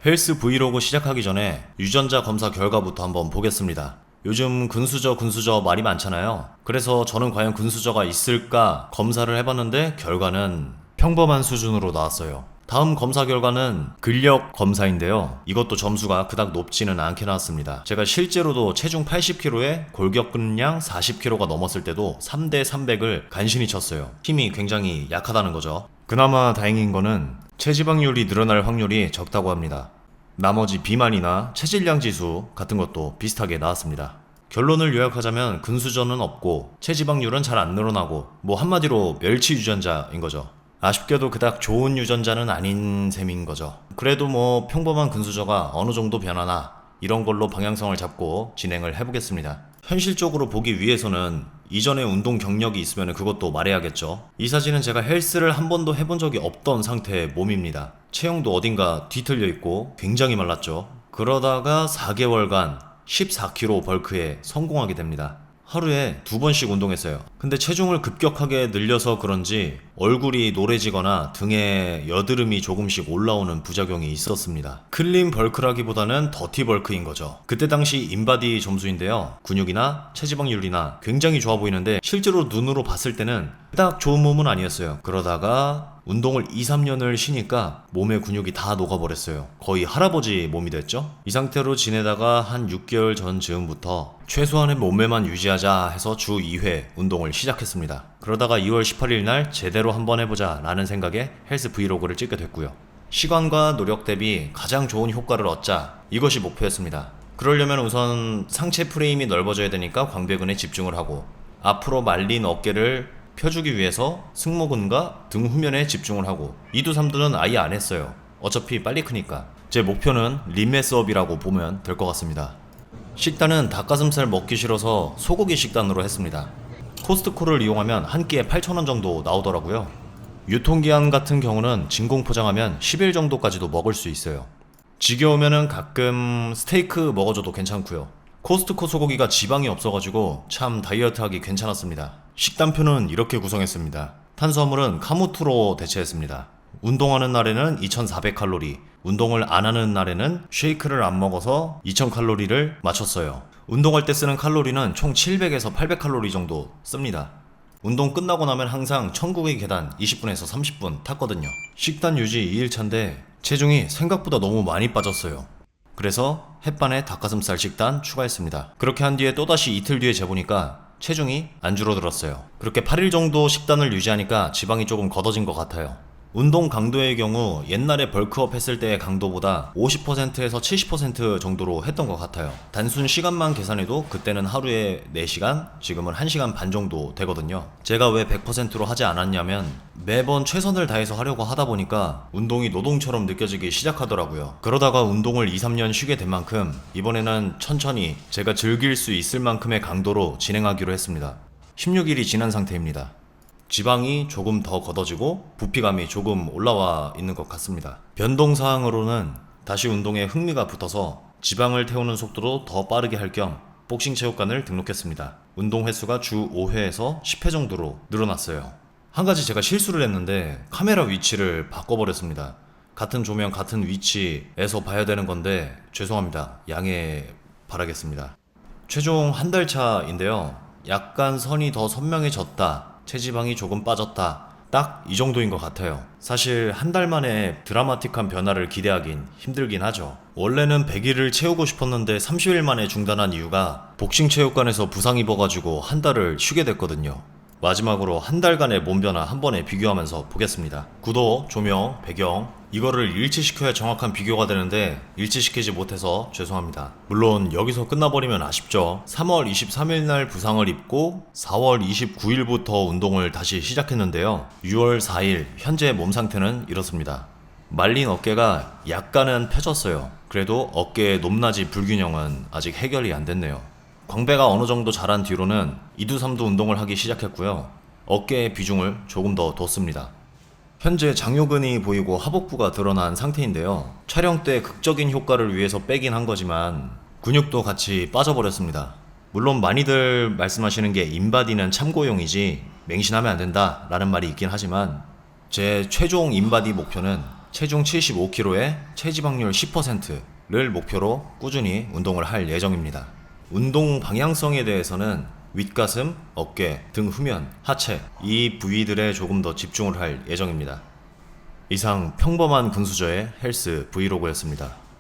헬스 브이로그 시작하기 전에 유전자 검사 결과부터 한번 보겠습니다. 요즘 근수저 말이 많잖아요. 그래서 저는 과연 근수저가 있을까 검사를 해봤는데 결과는 평범한 수준으로 나왔어요. 다음 검사 결과는 근력 검사인데요. 이것도 점수가 그닥 높지는 않게 나왔습니다. 제가 실제로도 체중 80kg에 골격근량 40kg가 넘었을 때도 3대 300을 간신히 쳤어요. 힘이 굉장히 약하다는 거죠. 그나마 다행인 거는 체지방률이 늘어날 확률이 적다고 합니다. 나머지 비만이나 체질량 지수 같은 것도 비슷하게 나왔습니다. 결론을 요약하자면 근수저는 없고 체지방률은 잘 안 늘어나고 한마디로 멸치 유전자인 거죠. 아쉽게도 그닥 좋은 유전자는 아닌 셈인 거죠. 그래도 평범한 근수저가 어느 정도 변하나 이런 걸로 방향성을 잡고 진행을 해보겠습니다. 현실적으로 보기 위해서는 이전에 운동 경력이 있으면 그것도 말해야겠죠. 이 사진은 제가 헬스를 한 번도 해본 적이 없던 상태의 몸입니다. 체형도 어딘가 뒤틀려 있고 굉장히 말랐죠. 그러다가 4개월간 14kg 벌크에 성공하게 됩니다. 하루에 2번씩 운동했어요. 근데 체중을 급격하게 늘려서 그런지 얼굴이 노래지거나 등에 여드름이 조금씩 올라오는 부작용이 있었습니다. 클린 벌크라기보다는 더티 벌크인 거죠. 그때 당시 인바디 점수인데요. 근육이나 체지방률이나 굉장히 좋아 보이는데 실제로 눈으로 봤을 때는 딱 좋은 몸은 아니었어요. 그러다가 운동을 2-3년을 쉬니까 몸의 근육이 다 녹아버렸어요. 거의 할아버지 몸이 됐죠. 이 상태로 지내다가 한 6개월 전 즈음부터 최소한의 몸매만 유지하자 해서 주 2회 운동을 시작했습니다. 그러다가 2월 18일 날 제대로 한번 해보자 라는 생각에 헬스 브이로그를 찍게 됐고요. 시간과 노력 대비 가장 좋은 효과를 얻자, 이것이 목표였습니다. 그러려면 우선 상체 프레임이 넓어져야 되니까 광배근에 집중을 하고, 앞으로 말린 어깨를 펴주기 위해서 승모근과 등 후면에 집중을 하고, 2두 3두는 아예 안 했어요. 어차피 빨리 크니까. 제 목표는 림매스업이라고 보면 될 것 같습니다. 식단은 닭가슴살 먹기 싫어서 소고기 식단으로 했습니다. 코스트코를 이용하면 한 끼에 8,000원 정도 나오더라고요. 유통기한 같은 경우는 진공 포장하면 10일 정도까지도 먹을 수 있어요. 지겨우면은 가끔 스테이크 먹어줘도 괜찮고요. 코스트코 소고기가 지방이 없어가지고 참 다이어트하기 괜찮았습니다. 식단표는 이렇게 구성했습니다. 탄수화물은 카무트로 대체했습니다. 운동하는 날에는 2400칼로리, 운동을 안 하는 날에는 쉐이크를 안 먹어서 2000칼로리를 맞췄어요. 운동할 때 쓰는 칼로리는 총 700에서 800칼로리 정도 씁니다. 운동 끝나고 나면 항상 천국의 계단 20분에서 30분 탔거든요. 식단 유지 2일차인데 체중이 생각보다 너무 많이 빠졌어요. 그래서 햇반에 닭가슴살 식단 추가했습니다. 그렇게 한 뒤에 또다시 이틀 뒤에 재보니까 체중이 안 줄어들었어요. 그렇게 8일 정도 식단을 유지하니까 지방이 조금 걷어진 것 같아요. 운동 강도의 경우 옛날에 벌크업 했을 때의 강도보다 50%에서 70% 정도로 했던 것 같아요. 단순 시간만 계산해도 그때는 하루에 4시간, 지금은 1시간 반 정도 되거든요. 제가 왜 100%로 하지 않았냐면 매번 최선을 다해서 하려고 하다 보니까 운동이 노동처럼 느껴지기 시작하더라고요. 그러다가 운동을 2-3년 쉬게 된 만큼 이번에는 천천히 제가 즐길 수 있을 만큼의 강도로 진행하기로 했습니다. 16일이 지난 상태입니다. 지방이 조금 더 걷어지고 부피감이 조금 올라와 있는 것 같습니다. 변동사항으로는 다시 운동에 흥미가 붙어서 지방을 태우는 속도도 더 빠르게 할 겸 복싱 체육관을 등록했습니다. 운동 횟수가 주 5회에서 10회 정도로 늘어났어요. 한 가지 제가 실수를 했는데 카메라 위치를 바꿔버렸습니다. 같은 조명 같은 위치에서 봐야 되는 건데 죄송합니다. 양해 바라겠습니다. 최종 한 달 차인데요. 약간 선이 더 선명해졌다, 체지방이 조금 빠졌다, 딱 이 정도인 것 같아요. 사실 한 달 만에 드라마틱한 변화를 기대하긴 힘들긴 하죠. 원래는 100일을 채우고 싶었는데 30일 만에 중단한 이유가 복싱 체육관에서 부상 입어가지고 한 달을 쉬게 됐거든요. 마지막으로 한 달간의 몸 변화 한 번에 비교하면서 보겠습니다. 구도, 조명, 배경 이거를 일치시켜야 정확한 비교가 되는데 일치시키지 못해서 죄송합니다. 물론 여기서 끝나버리면 아쉽죠. 3월 23일 날 부상을 입고 4월 29일부터 운동을 다시 시작했는데요. 6월 4일 현재 몸 상태는 이렇습니다. 말린 어깨가 약간은 펴졌어요. 그래도 어깨의 높낮이 불균형은 아직 해결이 안 됐네요. 광배가 어느 정도 자란 뒤로는 2두 3두 운동을 하기 시작했고요. 어깨의 비중을 조금 더 뒀습니다. 현재 장요근이 보이고 하복부가 드러난 상태인데요. 촬영 때 극적인 효과를 위해서 빼긴 한 거지만 근육도 같이 빠져버렸습니다. 물론 많이들 말씀하시는 게 인바디는 참고용이지 맹신하면 안 된다 라는 말이 있긴 하지만 제 최종 인바디 목표는 체중 75kg에 체지방률 10%를 목표로 꾸준히 운동을 할 예정입니다. 운동 방향성에 대해서는 윗가슴, 어깨, 등 후면, 하체 이 부위들에 조금 더 집중을 할 예정입니다. 이상 평범한 근수저의 헬스 브이로그였습니다.